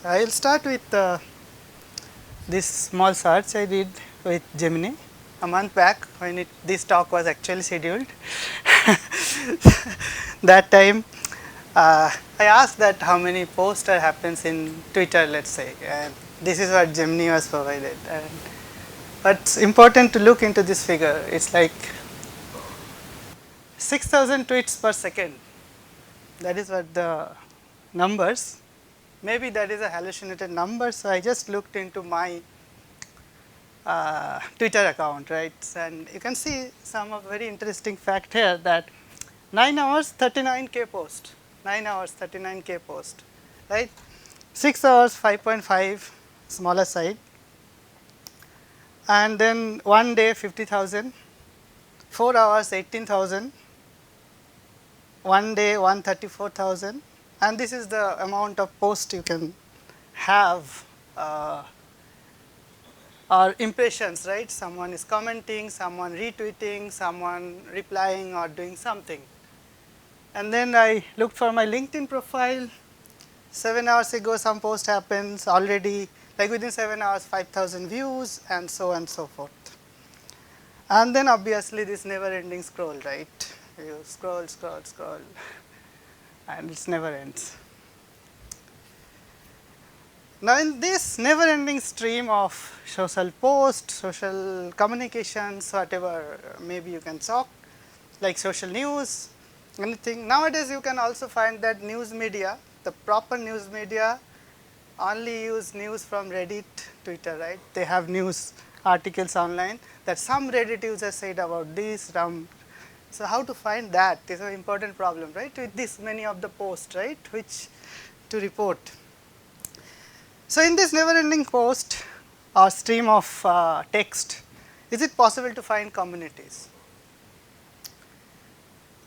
I will start with this small search I did with Gemini a month back when this talk was actually scheduled. That time I asked that how many poster happens in Twitter, let's say, and this is what Gemini was provided. And what's important to look into this figure, it's like 6,000 tweets per second. That is what the numbers. Maybe that is a hallucinated number, so I just looked into my Twitter account, right? And you can see some of very interesting fact here that 9 hours 39k post, 9 hours 39k post, right? 6 hours 5.5 smaller side, and then 1 day 50,000, 4 hours 18,000, 1 day 134,000, and this is the amount of post you can have or impressions, right? Someone is commenting, someone retweeting, someone replying or doing something. And then I looked for my LinkedIn profile. 7 hours ago some post happens already, like within 7 hours 5,000 views and so on and so forth. And then obviously this never ending scroll, right? You scroll, scroll, scroll and it never ends. Now in this never ending stream of social posts, social communications, whatever maybe you can talk, like social news, anything. Nowadays you can also find that news media, the proper news media only use news from Reddit, Twitter, right? They have news articles online that some Reddit user said about this. So how to find that is an important problem, right? With this many of the posts, right, which to report. So in this never ending post or stream of text, is it possible to find communities?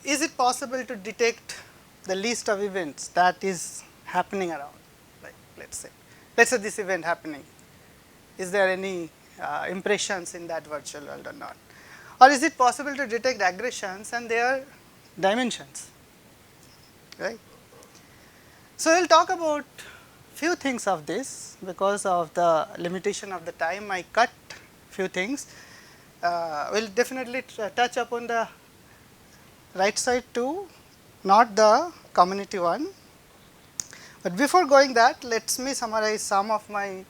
Is it possible to detect the list of events that is happening around? Like let's say this event happening. Is there any impressions in that virtual world or not? Or is it possible to detect aggressions and their dimensions? Right. So we'll talk about few things of this. Because of the limitation of the time, I cut few things. We'll definitely touch upon the right side too, not the community one. But before going that, let me summarize some of my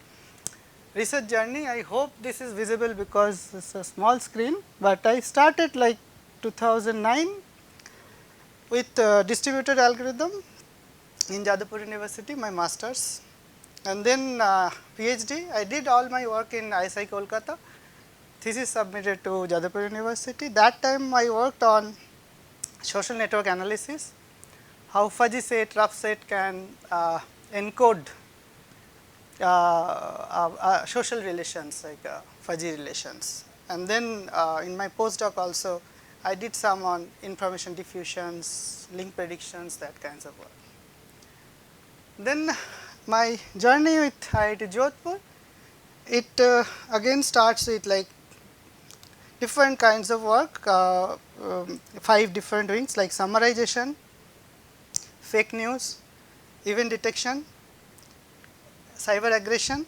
research journey. I hope this is visible because it's a small screen, but I started like 2009 with distributed algorithm in Jadavpur University, my masters, and then PhD. I did all my work in IISI Kolkata, thesis submitted to Jadavpur University. That time I worked on social network analysis, how fuzzy set, rough set can encode social relations like fuzzy relations. And then in my postdoc also I did some on information diffusions, link predictions, that kinds of work. Then my journey with IIT Jodhpur, it again starts with like different kinds of work, 5 different wings like summarization, fake news, event detection, cyber aggression,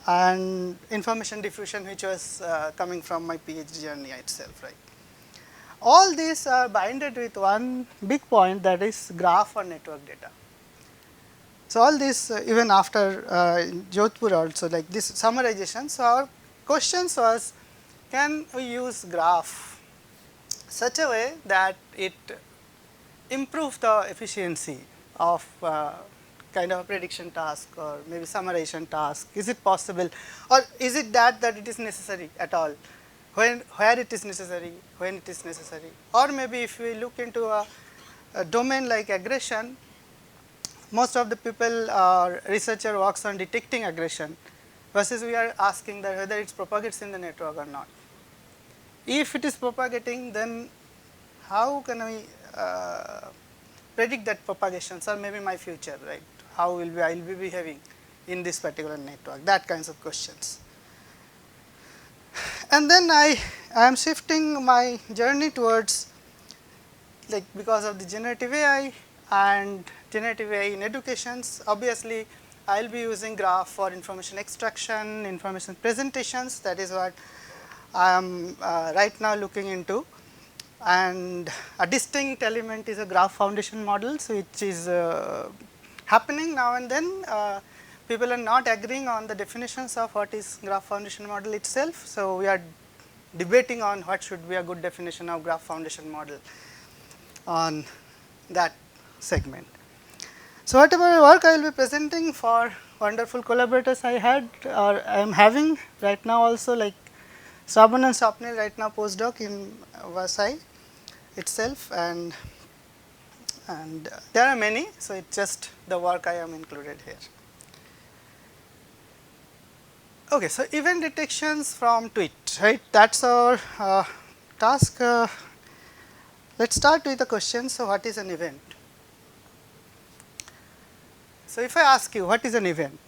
and information diffusion, which was coming from my PhD journey itself, right. All these are binded with one big point, that is graph or network data. So all this even after Jodhpur also, like this summarization. So our questions was, can we use graph such a way that it improves the efficiency of kind of a prediction task or maybe summarization task? Is it possible, or is it that it is necessary at all? Where it is necessary, when it is necessary, or maybe if we look into a domain like aggression, most of the people or researcher works on detecting aggression, versus we are asking that whether it propagates in the network or not. If it is propagating, then how can we predict that propagations, or maybe my future, right? How will I will be behaving in this particular network? That kinds of questions. And then I am shifting my journey towards, like, because of the generative AI and generative AI in educations, obviously I will be using graph for information extraction, information presentations. That is what I am right now looking into. And a distinct element is a graph foundation models, which is happening now and then. People are not agreeing on the definitions of what is graph foundation model itself. So, we are debating on what should be a good definition of graph foundation model on that segment. So, whatever work I will be presenting for wonderful collaborators I had or I am having right now also, like Suman and Swapnil right now postdoc in WSAI itself, and there are many. So, it is just the work I am included here. Okay, so event detections from tweet, right? That is our task. Let us start with the question. So, what is an event? So, if I ask you what is an event,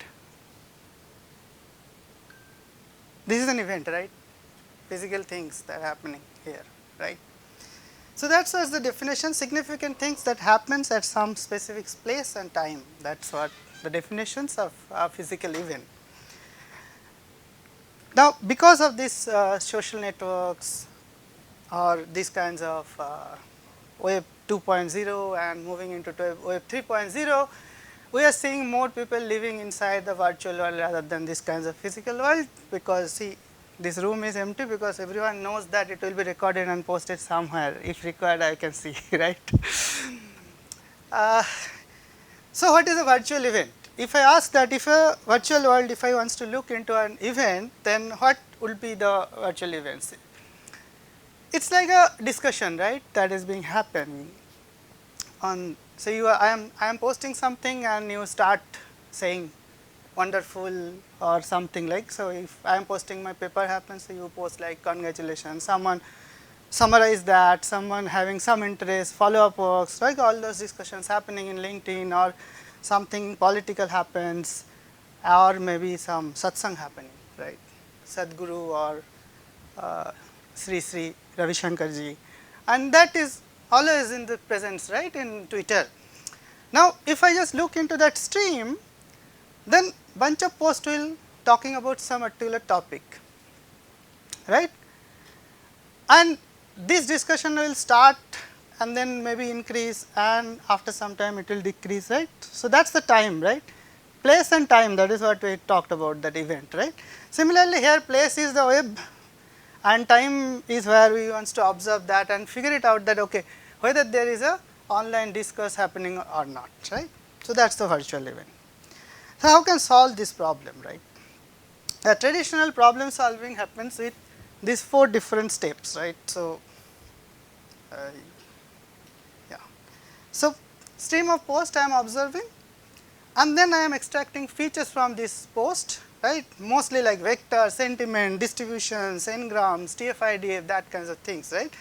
this is an event, right? Physical things that are happening here, right? So, that is the definition, significant things that happens at some specific place and time. That is what the definitions of a physical event. Now, because of these social networks or these kinds of web 2.0 and moving into web 3.0, we are seeing more people living inside the virtual world rather than this kinds of physical world, because see, this room is empty because everyone knows that it will be recorded and posted somewhere. If required, I can see, right? So, what is a virtual event? If I ask that if a virtual world, if I wants to look into an event, then what would be the virtual events? It is like a discussion, right, that is being happening on. So, I am posting something and you start saying wonderful or something like. So, if I am posting my paper happens, so you post like congratulations, someone summarize that, someone having some interest, follow up works, like all those discussions happening in LinkedIn, or something political happens, or maybe some satsang happening, right, Sadhguru or Sri Sri Ravi Shankar ji, and that is always in the presence, right, in Twitter. Now, if I just look into that stream, then bunch of posts will talking about some particular topic, right, and this discussion will start and then maybe increase, and after some time it will decrease, right. So, that is the time, right, place and time, that is what we talked about, that event, right. Similarly, here place is the web and time is where we want to observe that and figure it out that okay, whether there is a online discourse happening or not, right. So, that is the virtual event. So, how can solve this problem, right? A traditional problem solving happens with these 4 different steps, right. So, yeah. So, stream of post I am observing, and then I am extracting features from this post, right, mostly like vector, sentiment, distributions, n-grams, TF-IDF, that kinds of things, right.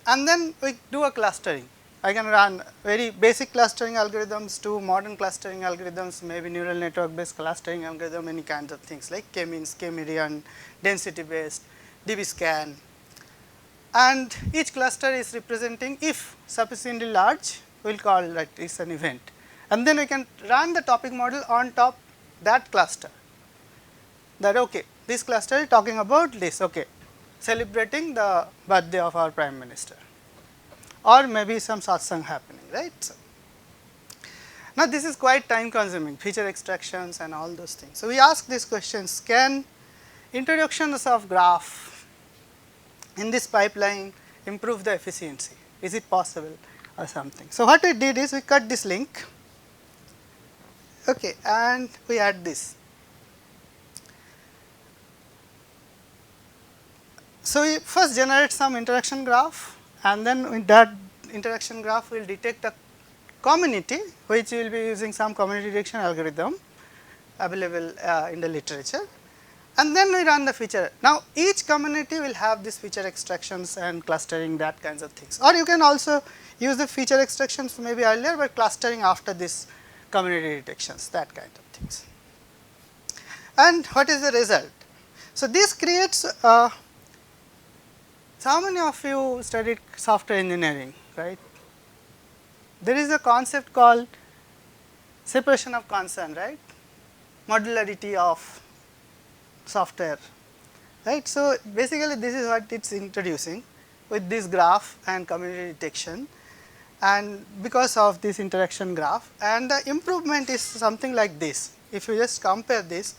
And then we do a clustering. I can run very basic clustering algorithms to modern clustering algorithms, maybe neural network based clustering algorithm, any kinds of things like k-means, k-median, density based, dbscan, and each cluster is representing, if sufficiently large, we will call that is an event, and then we can run the topic model on top that cluster, that okay, this cluster is talking about this, okay, celebrating the birthday of our prime minister, or maybe some satsang happening, right. So, now, this is quite time consuming, feature extractions and all those things. So, we ask these questions, can introductions of graph in this pipeline improve the efficiency, is it possible or something. So, what we did is we cut this link, okay, and we add this. So, we first generate some interaction graph, and then with that interaction graph will detect a community, which will be using some community detection algorithm available in the literature, and then we run the feature. Now, each community will have this feature extractions and clustering, that kinds of things, or you can also use the feature extractions maybe earlier, but clustering after this community detections, that kind of things. And what is the result? So, this creates so how many of you studied software engineering, right? There is a concept called separation of concern, right? modularity of software, right. So, basically this is what it is introducing with this graph and community detection, and because of this interaction graph, and the improvement is something like this. If you just compare this,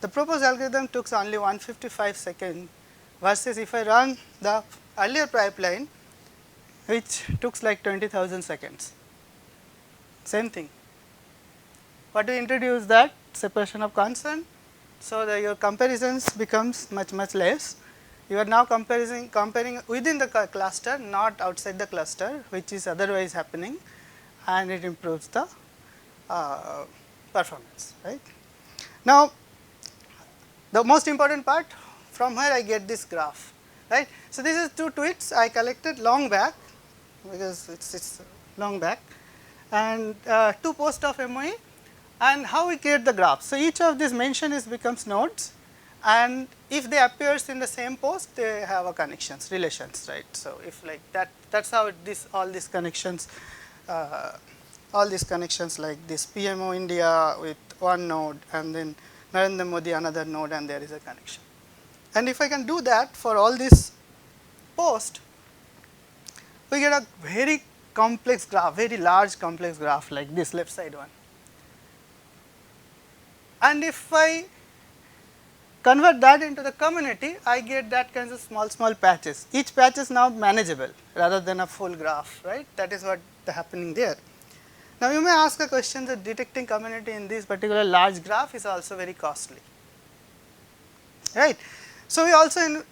the proposed algorithm took only 155 seconds versus if I run the earlier pipeline which took like 20,000 seconds, same thing. What we introduce that separation of concern, so that your comparisons becomes much less. You are now comparing within the cluster, not outside the cluster, which is otherwise happening, and it improves the performance, right. Now, the most important part, from where I get this graph, right. So, this is 2 tweets I collected long back, because it's long back, and 2 posts of MOE, and how we create the graph. So, each of these mention is becomes nodes, and if they appears in the same post, they have a connections, relations, right. So, if like that, that's how all these connections like this PMO India with one node, and then Narendra Modi another node, and there is a connection. And if I can do that for all this post, we get a very complex graph, very large complex graph like this left side one. And if I convert that into the community, I get that kinds of small patches. Each patch is now manageable rather than a full graph, right. That is what is happening there. Now, you may ask a question that detecting community in this particular large graph is also very costly, right. So, we also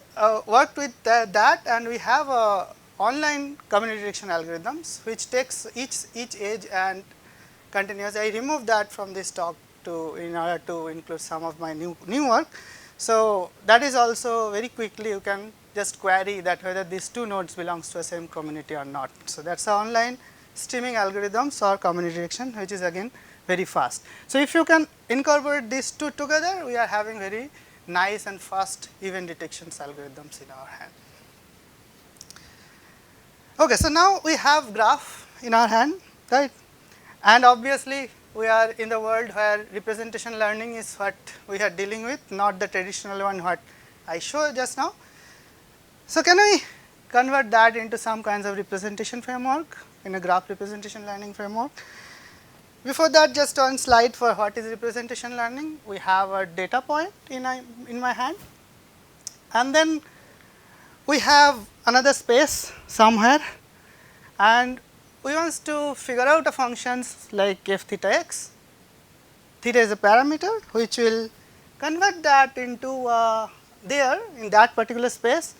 worked with that, and we have online community detection algorithms which takes each edge and continues. I removed that from this talk in order to include some of my new work. So, that is also very quickly you can just query that whether these 2 nodes belongs to the same community or not. So, that is the online streaming algorithms or community detection, which is again very fast. So, if you can incorporate these 2 together, we are having very nice and fast event detections algorithms in our hand. Okay, so now we have graph in our hand, right, and obviously we are in the world where representation learning is what we are dealing with, not the traditional one what I showed just now. So, can we convert that into some kinds of representation framework in a graph representation learning framework? Before that, just one slide for what is representation learning. We have a data point in my hand, and then we have another space somewhere, and we want to figure out a functions like f theta x. Theta is a parameter which will convert that into there in that particular space,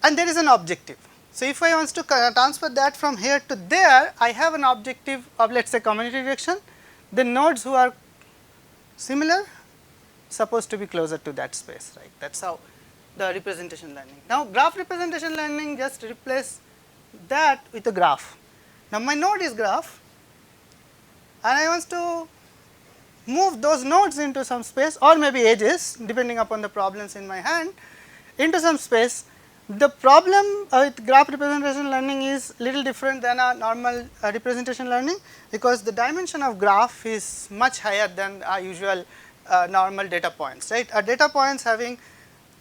and there is an objective. So, if I want to transfer that from here to there, I have an objective of let us say community direction, the nodes who are similar supposed to be closer to that space, right. That is how the representation learning. Now, graph representation learning just replace that with a graph. Now, my node is graph, and I want to move those nodes into some space or maybe edges depending upon the problems in my hand into some space. The problem with graph representation learning is little different than a normal representation learning, because the dimension of graph is much higher than our usual normal data points, right. A data points having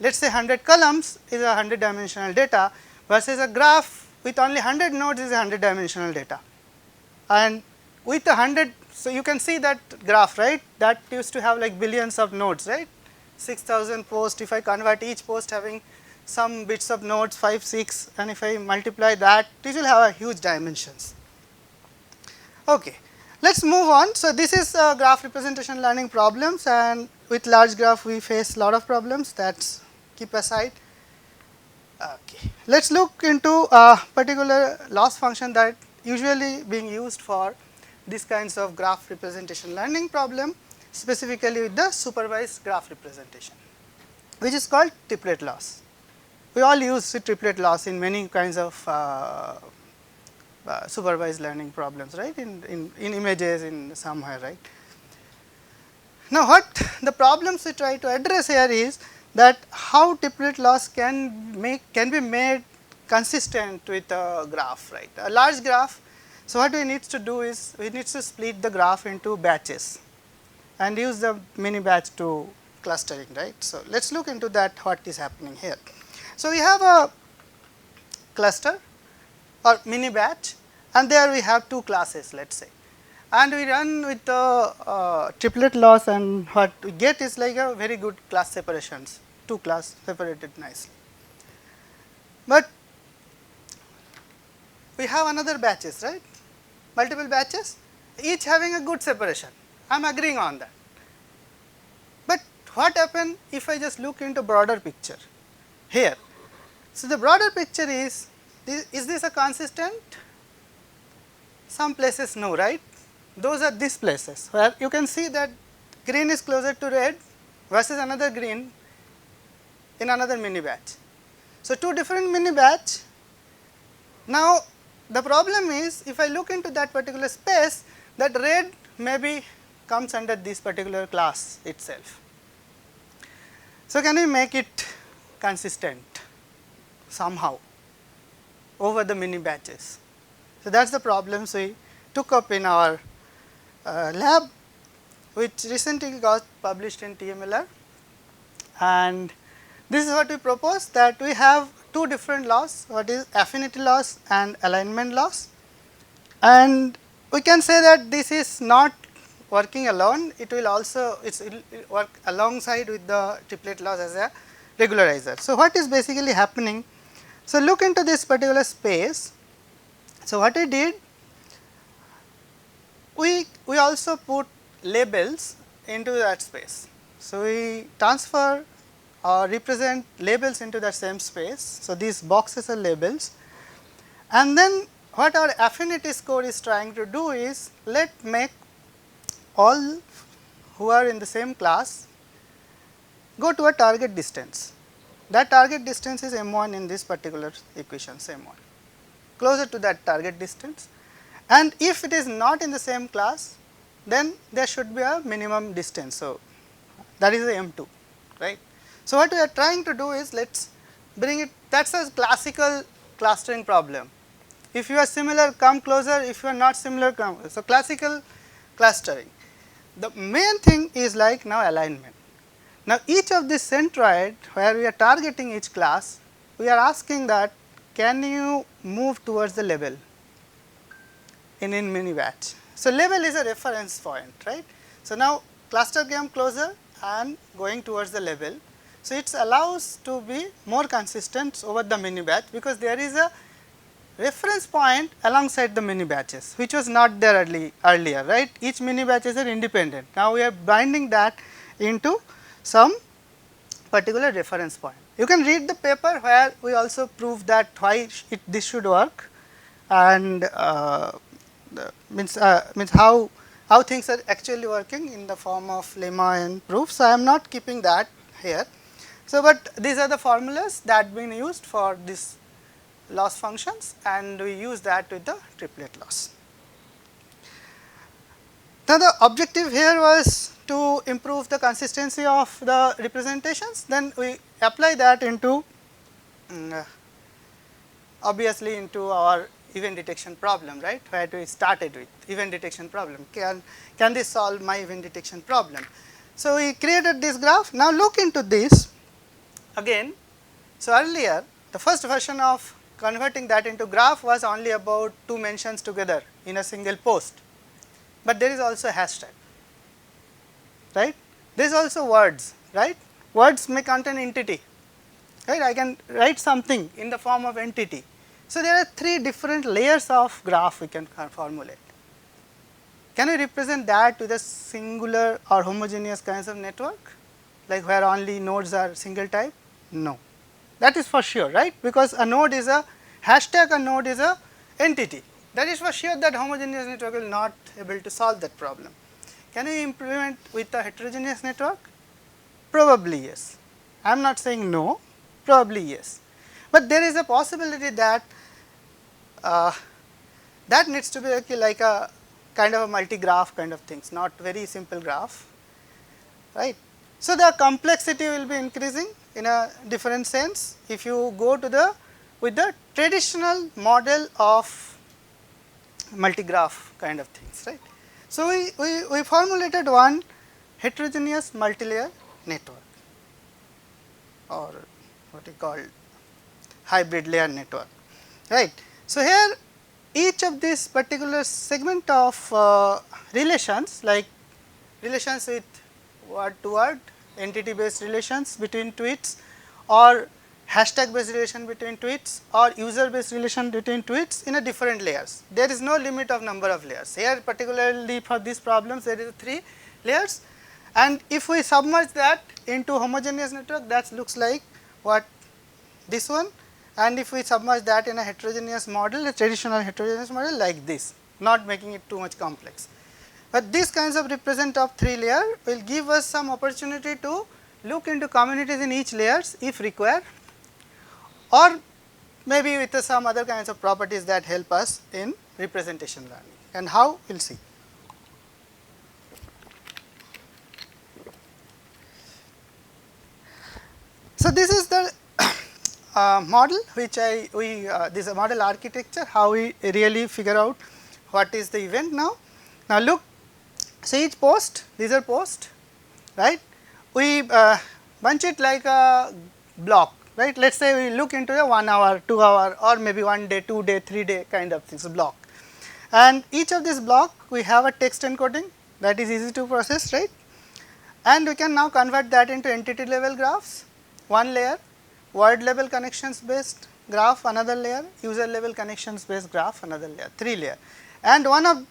let us say 100 columns is a 100 dimensional data, versus a graph with only 100 nodes is a 100 dimensional data. And with 100, so you can see that graph, right, that used to have like billions of nodes, right, 6,000 posts. If I convert each post having some bits of nodes 5, 6, and if I multiply that, it will have a huge dimensions. Okay, let us move on. So, this is graph representation learning problems, and with large graph we face lot of problems, that's keep aside. Okay. Let us look into a particular loss function that usually being used for these kinds of graph representation learning problem, specifically with the supervised graph representation, which is called triplet loss. We all use triplet loss in many kinds of supervised learning problems, right, in images in somewhere, right. Now, what the problems we try to address here is that how triplet loss can be made consistent with a graph, right, a large graph. So, what we need to do is we need to split the graph into batches. and use the mini batch to clustering, right. So, let us look into that what is happening here. So, we have a cluster or mini batch, and there we have two classes, let us say, and we run with the triplet loss, and what we get is like a very good class separations, two class separated nicely. But we have another batches, right, multiple batches, each having a good separation, I am agreeing on that. But what happen if I just look into broader picture here? So, the broader picture is this a consistent? Some places no, right, those are these places where you can see that green is closer to red versus another green in another mini batch. So, two different mini batch. Now, the problem is if I look into that particular space, that red maybe comes under this particular class itself. So, can we make it consistent somehow over the mini batches? So, that is the problems we took up in our lab, which recently got published in TMLR, and this is what we propose, that we have two different laws, what is affinity loss and alignment loss, and we can say that this is not working alone, it will also it will work alongside with the triplet loss as a regularizer. So, what is basically happening? So, look into this particular space. So, what we did, we also put labels into that space. So, we transfer or represent labels into that same space. So, these boxes are labels, and then what our affinity score is trying to do is make all who are in the same class go to a target distance. That target distance is m1 in this particular equation, m1, closer to that target distance, and if it is not in the same class, then there should be a minimum distance. So, that is the m2, right. So, what we are trying to do is let us bring it, that is a classical clustering problem. If you are similar, come closer, if you are not similar, come closer. So, classical clustering. The main thing is like now alignment. Now, each of this centroid where we are targeting each class, we are asking that can you move towards the label in mini batch. So, label is a reference point, right. So, now cluster came closer and going towards the label. So, it allows to be more consistent over the mini batch, because there is a reference point alongside the mini batches, which was not there earlier, right. Each mini batches are independent. Now, we are binding that into some particular reference point. You can read the paper where we also prove that why this should work, and means how things are actually working in the form of lemma and proof. So, I am not keeping that here. So, but these are the formulas that been used for this loss functions, and we use that with the triplet loss. Now, the objective here was to improve the consistency of the representations, then we apply that into obviously into our event detection problem, right, where we started with event detection problem. Can this solve my event detection problem? So, we created this graph. Now, look into this again. So, earlier the first version of converting that into graph was only about two mentions together in a single post, but there is also a hashtag, right. There is also words, right. Words may contain entity, right. I can write something in the form of entity. So, there are three different layers of graph we can formulate. Can we represent that with a singular or homogeneous kinds of network, like where only nodes are single type? No, that is for sure, right, because a node is a hashtag, a node is a entity. That is for sure that homogeneous network will not able to solve that problem. Can we implement with a heterogeneous network? Probably yes. I am not saying no, probably yes, but there is a possibility that that needs to be like a kind of a multi-graph kind of things, not very simple graph, right. So, the complexity will be increasing in a different sense if you go to the with the traditional model of multi-graph kind of things, right. So, we formulated one heterogeneous multilayer network, or what we call hybrid layer network, right. So, here each of this particular segment of relations, like relations with word to word, entity based relations between tweets, or hashtag based relation between tweets, or user based relation between tweets in a different layers. There is no limit of number of layers. Here particularly for these problems there is 3 layers, and if we submerge that into homogeneous network, that looks like what this one, and if we submerge that in a heterogeneous model, a traditional heterogeneous model like this, not making it too much complex. But these kinds of represent of 3 layer will give us some opportunity to look into communities in each layers if required, or maybe with some other kinds of properties that help us in representation learning, and how we will see. So, this is the model which this is a model architecture, how we really figure out what is the event now. Now, look, so each post, these are posts, right. We bunch it like a block, right. Let us say we look into a 1 hour, 2 hour, or maybe 1 day, 2 day, 3 day kind of things, block. And each of this block we have a text encoding that is easy to process, right. And we can now convert that into entity level graphs, one layer, word level connections based graph another layer, user level connections based graph another layer, 3 layer. And one of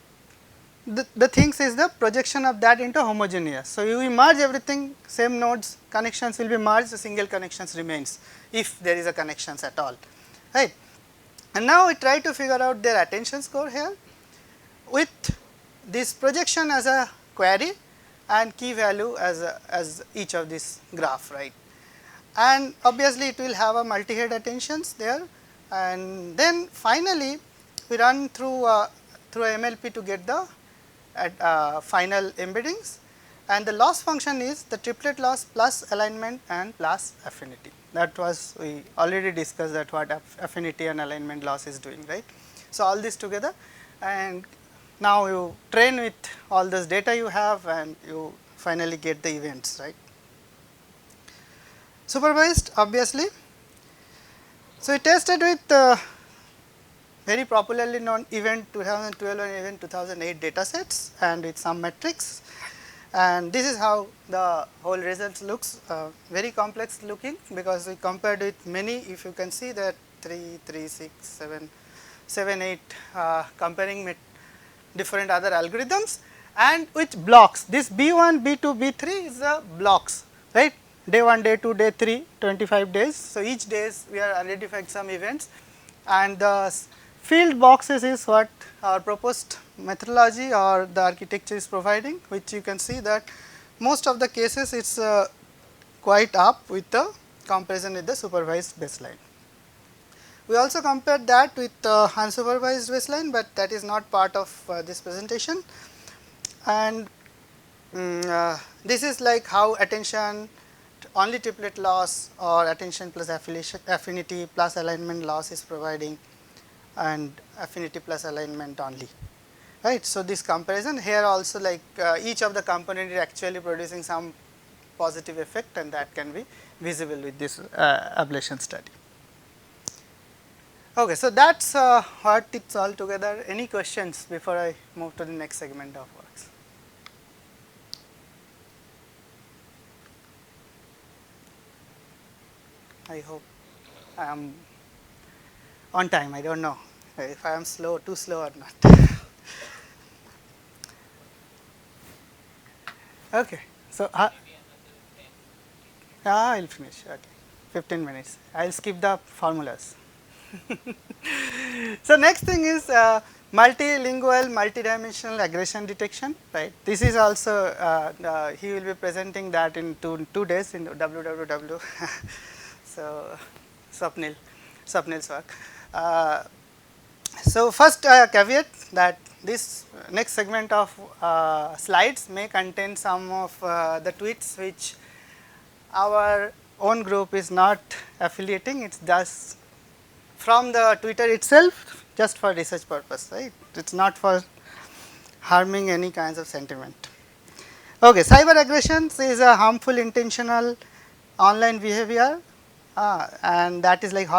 the things is the projection of that into homogeneous. So, you merge everything, same nodes connections will be merged, the single connections remains if there is a connections at all, right. And now we try to figure out their attention score here with this projection as a query and key value as each of this graph, right. And obviously, it will have a multi-head attentions there, and then finally, we run through MLP to get the final embeddings, and the loss function is the triplet loss plus alignment and plus affinity. That was we already discussed that what affinity and alignment loss is doing, right. So, all this together, and now you train with all this data you have and you finally get the events, right. Supervised obviously. So, we tested with very popularly known event 2012 and event 2008 data sets and with some metrics, and this is how the whole results looks, very complex looking because we compared with many. If you can see that 3, 3, 6, 7, 7, 8 comparing with different other algorithms, and with blocks, this B1, B2, B3 is the blocks, right. Day 1, day 2, day 3, 25 days. So, each days we are identified some events, and the field boxes is what our proposed methodology or the architecture is providing, which you can see that most of the cases it is quite up with the comparison with the supervised baseline. We also compared that with unsupervised baseline, but that is not part of this presentation, and this is like how attention only triplet loss or attention plus affinity plus alignment loss is providing, and affinity plus alignment only, right. So, this comparison here also like each of the component is actually producing some positive effect, and that can be visible with this ablation study. Okay, so that is what it is all together. Any questions before I move to the next segment of works? I hope I am on time. I do not know if I am slow, too slow or not. Okay, so I will finish. Okay, 15 minutes. I will skip the formulas. So, next thing is multilingual, multidimensional aggression detection, right. This is also he will be presenting that in two days in WWW. So, Swapnil's work. So, first caveat that this next segment of slides may contain some of the tweets which our own group is not affiliating, it is just from the Twitter itself, just for research purpose, right. It is not for harming any kinds of sentiment. Okay, cyber aggressions is a harmful intentional online behavior, and that is like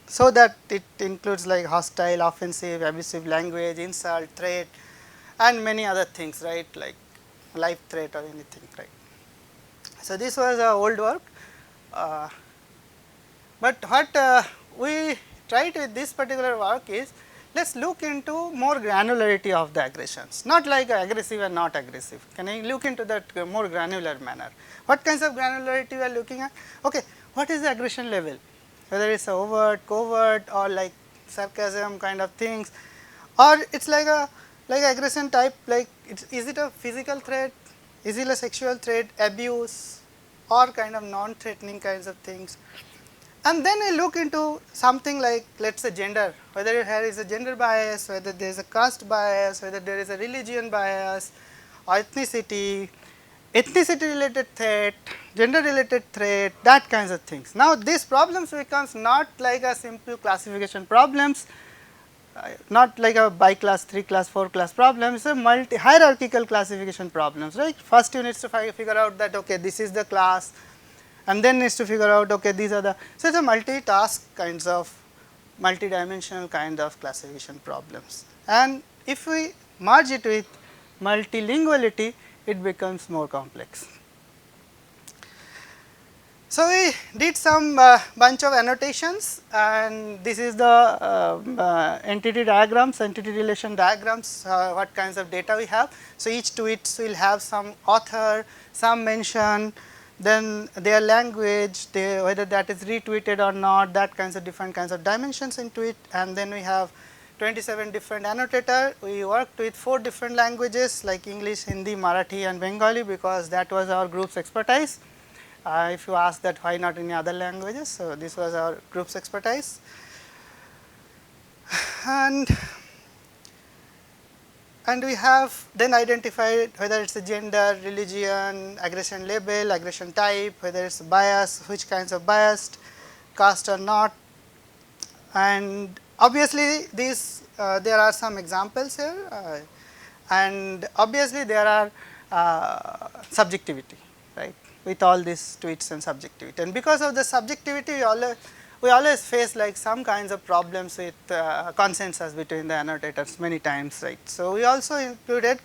so that it includes like hostile, offensive, abusive language, insult, threat, and many other things, right, like life threat or anything, right. So this was a old work, uh, but what we tried with this particular work is, let's look into more granularity of the aggressions, not like aggressive and not aggressive. Can I look into that more granular manner? What kinds of granularity we are looking at? Okay, what is the aggression level? Whether it's overt, covert, or like sarcasm kind of things, or it's like a aggression type, like is it a physical threat, is it a sexual threat, abuse, or kind of non-threatening kinds of things. And then I look into something like, let's say, gender, whether there is a gender bias, whether there is a caste bias, whether there is a religion bias, or ethnicity, ethnicity related threat, gender related threat, that kinds of things. Now these problems becomes not like a simple classification problems, not like a by class, 3 class, 4 class problem, it's a multi hierarchical classification problems, right. First you need to figure out that, okay, this is the class, and then needs to figure out, okay, these are the, so it's a multitask kinds of multidimensional kind of classification problems. And if we merge it with multilinguality, it becomes more complex. So we did some bunch of annotations, and this is the entity diagrams, entity relation diagrams, what kinds of data we have. So each tweets will have some author, some mention, then their language, whether that is retweeted or not, that kinds of different kinds of dimensions into it. And then we have 27 different annotator. We worked with 4 different languages like English, Hindi, Marathi, and Bengali, because that was our group's expertise. If you ask that why not any other languages, so this was our group's expertise. And we have then identified whether it's a gender, religion, aggression label, aggression type, whether it's bias, which kinds of biased, caste or not. And obviously these there are some examples here, and obviously there are subjectivity, right, with all these tweets and subjectivity. And because of the subjectivity, we always face like some kinds of problems with consensus between the annotators many times, right. So we also included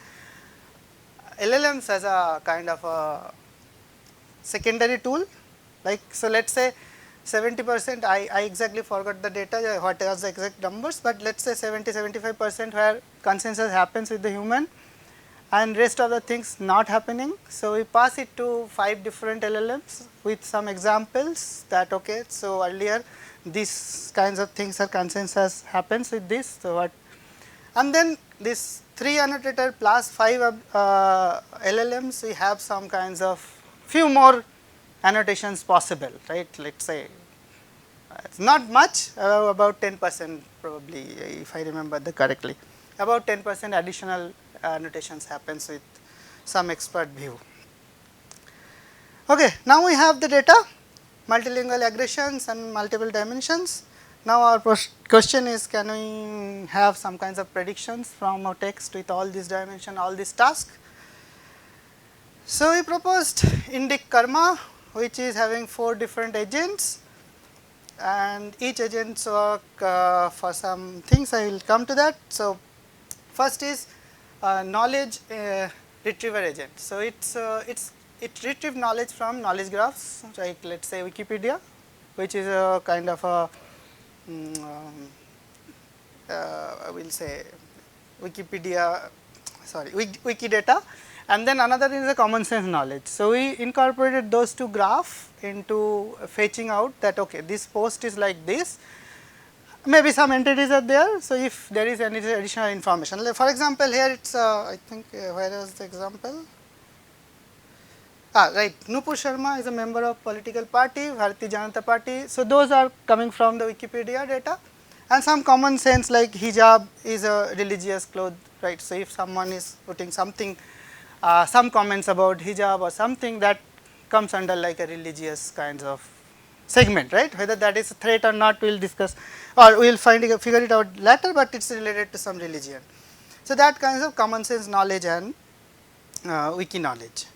LLMs as a kind of a secondary tool, like, so let's say 70%, I exactly forgot the data, what was the exact numbers, but let's say 70-75% where consensus happens with the human, and rest of the things not happening. So we pass it to 5 different LLMs with some examples that, okay, so earlier these kinds of things are consensus happens with this, so what, and then this 3 annotator plus 5 LLMs, we have some kinds of few more annotations possible, right. Let's say it's not much, about 10% probably, if I remember correctly, about 10% additional annotations happens with some expert view. Okay, now we have the data, multilingual aggressions and multiple dimensions. Now our question is, can we have some kinds of predictions from our text with all these dimensions, all these tasks? So we proposed indic karma, which is having 4 different agents, and each agents work for some things. I will come to that. So first is knowledge retriever agent. So it retrieves knowledge from knowledge graphs, right? Let's say Wikipedia, which is a kind of a I will say Wikipedia, sorry, Wikidata. And then another is a common sense knowledge. So we incorporated those 2 graphs into fetching out that, okay, this post is like this, maybe some entities are there. So if there is any additional information, like for example, here it's I think where is the example? Right, Nupur Sharma is a member of political party, Bharatiya Janata Party. So those are coming from the Wikipedia data, and some common sense like hijab is a religious cloth, right. So if someone is putting something, some comments about hijab or something, that comes under like a religious kinds of segment, right. Whether that is a threat or not, we will discuss, or we will figure it out later, but it is related to some religion. So that kinds of common sense knowledge and wiki knowledge.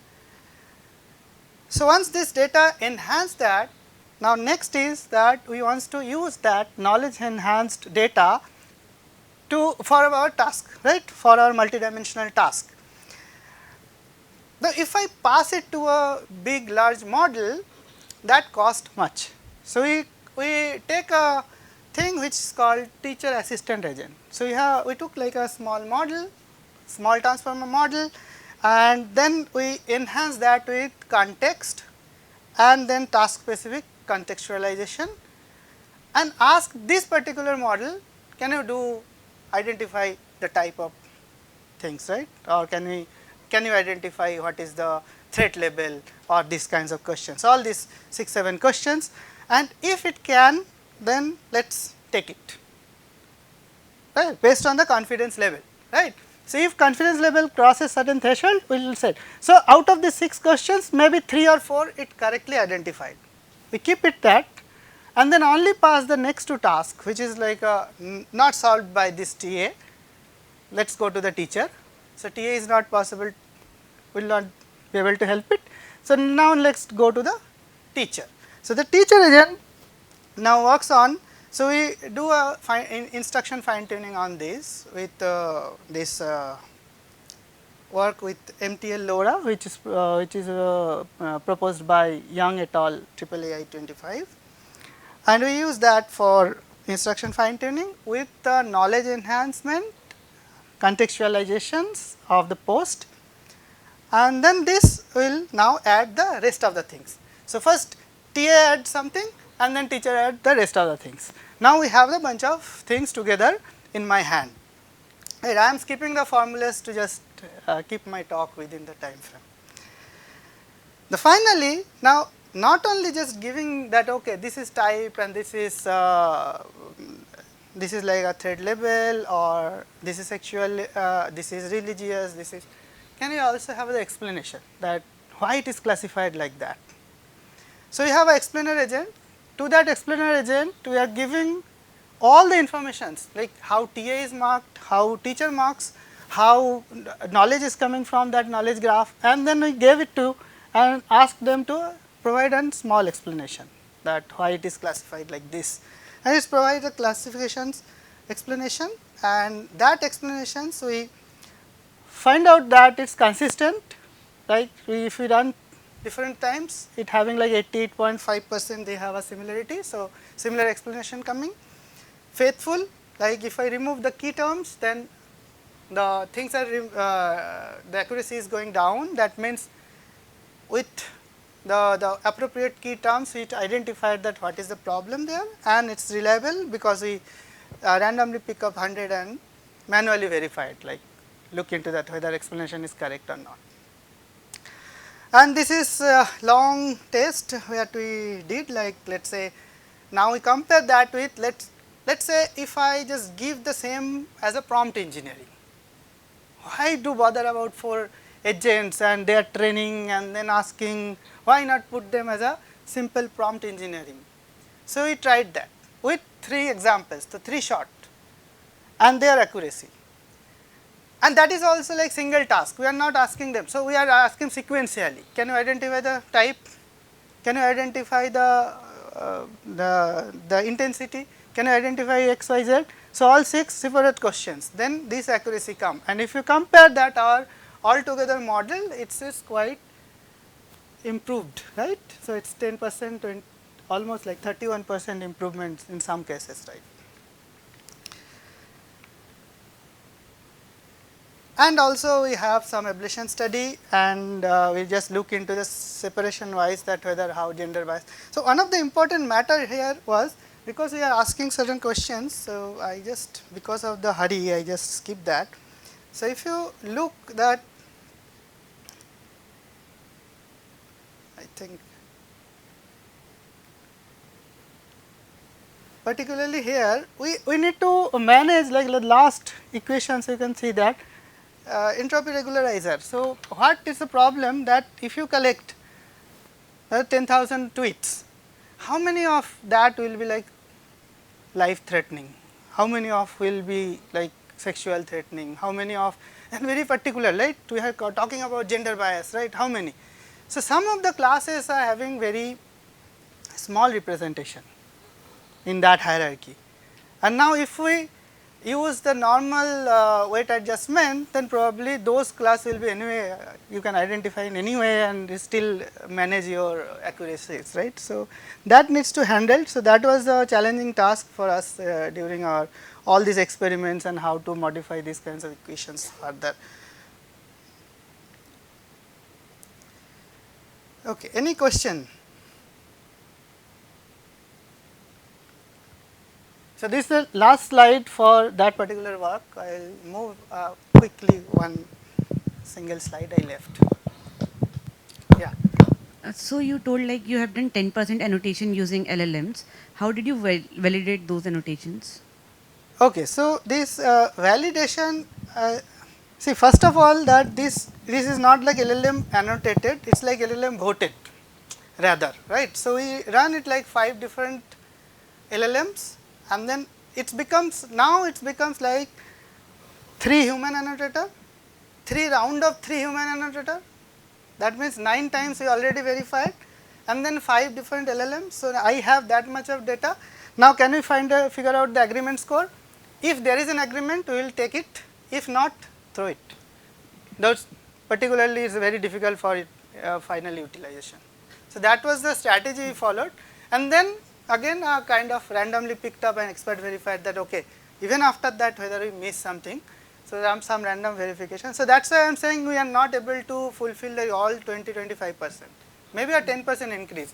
So, once this data enhance that, now next is that we want to use that knowledge enhanced data to for our task, right, for our multidimensional task. Now, if I pass it to a big large model, that cost much. So, we take a thing which is called teacher assistant agent. So, we took like a small model, small transformer model, and then we enhance that with context and then task specific contextualization, and ask this particular model, can you do identify the type of things, right, or can you identify what is the threat level, or these kinds of questions, all these 6-7 questions, and if it can, then let us take it, right, based on the confidence level, right. So, if confidence level crosses certain threshold, we will say. So, out of the 6 questions, maybe 3 or 4 it correctly identified. We keep it that, and then only pass the next to task, which is like not solved by this TA. Let us go to the teacher. So, TA is not possible, will not be able to help it. So, now let us go to the teacher. So, the teacher agent now works on. So, we do a instruction fine tuning on this with this work with MTL LoRa, which is proposed by Young et al. IIIT 25, and we use that for instruction fine tuning with the knowledge enhancement, contextualizations of the post, and then this will now add the rest of the things. So, first TA adds something and then teacher add the rest of the things. Now, we have a bunch of things together in my hand. Right, I am skipping the formulas to just keep my talk within the time frame. Finally, now not only just giving that, okay, this is type and this is like a threat level, or this is sexual, this is religious, this is, can you also have the explanation that why it is classified like that. So, we have an explainer agent. To that explainer agent, we are giving all the informations like how TA is marked, how teacher marks, how knowledge is coming from that knowledge graph, and then we gave it to and asked them to provide a small explanation that why it is classified like this, and it provides a classifications explanation, and that explanations we find out that it is consistent, like if we run different times, it having like 88.5% they have a similarity. So, similar explanation coming. Faithful, like if I remove the key terms, then the things are the accuracy is going down. That means with the appropriate key terms, it identified that what is the problem there, and it is reliable because we randomly pick up 100 and manually verify it, like look into that whether explanation is correct or not. And this is a long test that we did, like let us say, now we compare that with let us say if I just give the same as a prompt engineering, why do bother about 4 agents and they are training and then asking, why not put them as a simple prompt engineering. So, we tried that with 3 examples, so 3 shot and their accuracy. And that is also like single task, we are not asking them. So, we are asking sequentially, can you identify the type, can you identify the intensity, can you identify x, y, z. So, all 6 separate questions, then this accuracy come, and if you compare that our altogether model, it is quite improved, right. So, it is 10%, almost like 31% improvement in some cases, right. And also we have some ablation study, and we just look into the separation wise that whether how gender bias. So, one of the important matter here was because we are asking certain questions. So, I just because of the hurry I just skip that. So, if you look that, I think particularly here we need to manage like the last equations, you can see that entropy regularizer. So, what is the problem that if you collect 10,000 tweets, how many of that will be like life threatening, how many of will be like sexual threatening, how many of and very particular, right? We are talking about gender bias, right? How many? So, some of the classes are having very small representation in that hierarchy. And now if we use the normal weight adjustment, then probably those class will be anyway, you can identify in any way and still manage your accuracies, right. So, that needs to handle. So, that was a challenging task for us during our all these experiments and how to modify these kinds of equations further. Okay, any question? So, this is the last slide for that particular work. I will move quickly one single slide I left. Yeah. So you told like you have done 10% annotation using LLMs. How did you validate those annotations? Okay, so this validation, see first of all that this is not like LLM annotated, it is like LLM voted rather, right. So, we run it like 5 different LLMs and then it becomes, now it becomes like 3 human annotator, 3 round of 3 human annotator, that means 9 times we already verified and then 5 different LLMs. So, I have that much of data. Now, can we figure out the agreement score? If there is an agreement, we will take it, if not, throw it. Those particularly is very difficult for it, final utilization. So, that was the strategy we followed and then again kind of randomly picked up and expert verified that okay, even after that whether we miss something. So, there are some random verification. So, that is why I am saying we are not able to fulfill the all 20-25%, maybe a 10% increase.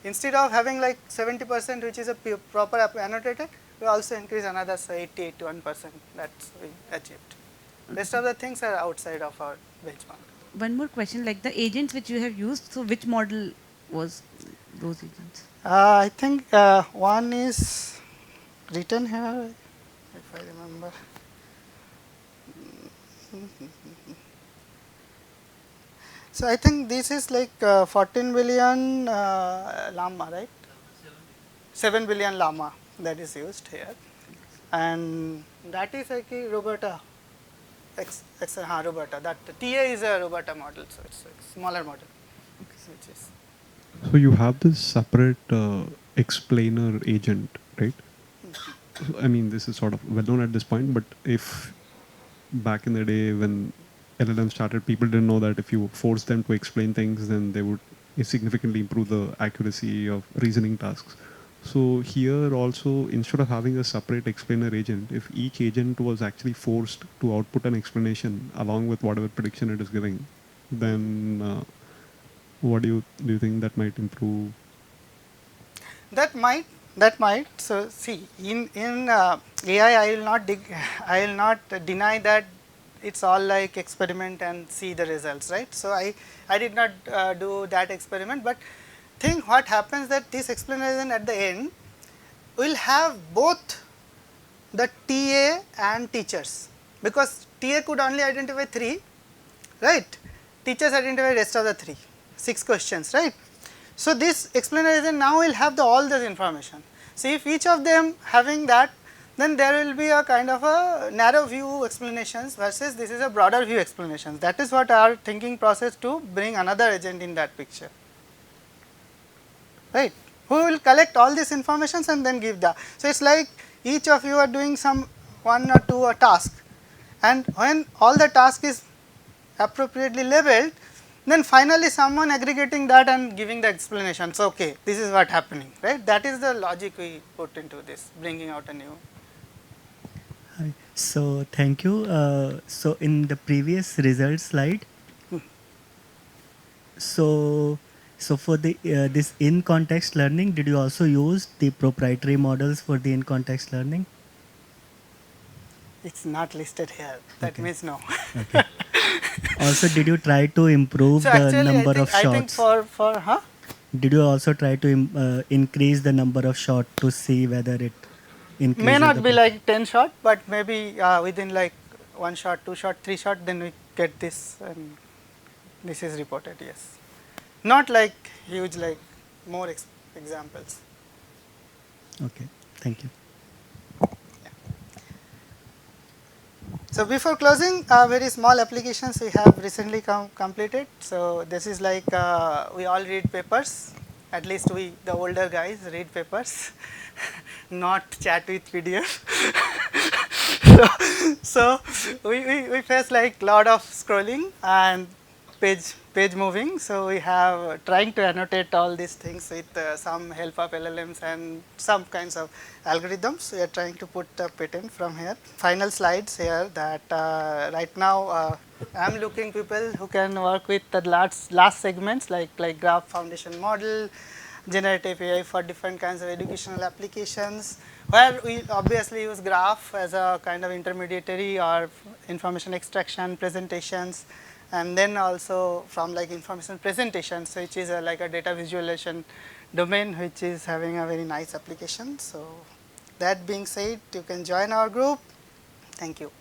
Instead of having like 70% which is a proper annotated, we also increase another 80-81%, that is we achieved. Rest of the things are outside of our benchmark. One more question, like the agents which you have used, so which model was those agents? I think one is written here, if I remember. So, I think this is like 14 billion llama, right? 7 billion llama that is used here, and that is like a Roberta, Roberta. That TA is a Roberta model, so it's a smaller model. Which is. So you have this separate explainer agent, right? I mean, this is sort of well known at this point, but if back in the day when LLM started, people didn't know that if you force them to explain things, then they would significantly improve the accuracy of reasoning tasks. So here also, instead of having a separate explainer agent, if each agent was actually forced to output an explanation along with whatever prediction it is giving, then what do you think that might improve? That might. So, see in AI, I will not deny that it's all like experiment and see the results, right. So, I did not do that experiment, but think what happens that this explanation at the end will have both the TA and teachers, because TA could only identify 3, right, teachers identify rest of the 3, 6 questions, right. So, this explanation now will have all this information. So, if each of them having that, then there will be a kind of a narrow view explanations versus this is a broader view explanations. That is what our thinking process to bring another agent in that picture, right, who will collect all this informations and then give the. So, it is like each of you are doing some 1 or 2 a task, and when all the task is appropriately labeled, then finally someone aggregating that and giving the explanation. So, okay, this is what happening, right. That is the logic we put into this, bringing out a new. Hi. So, thank you. So, in the previous result slide, so for the this in context learning, did you also use the proprietary models for the in context learning? It's not listed here. That means no. Okay. Also, did you try to improve So, the actually, number of shots? I think for Did you also try to increase the number of shots to see whether it increases? May not be like 10 shot, but maybe within like 1 shot, 2 shot, 3 shot, then we get this, and this is reported. Yes, not like huge, like more examples. Okay, thank you. So before closing, very small applications we have recently completed. So this is like we all read papers. At least we, the older guys, read papers, not chat with PDF. so we face like lot of scrolling and page moving. So we have trying to annotate all these things with some help of LLMs and some kinds of algorithms. We are trying to put the pattern from here. Final slides here that right now I am looking people who can work with the last segments like graph foundation model, generative AI for different kinds of educational applications, where we obviously use graph as a kind of intermediary or information extraction presentations, and then also from like information presentations, which is like a data visualization domain, which is having a very nice application. So that being said, you can join our group. Thank you.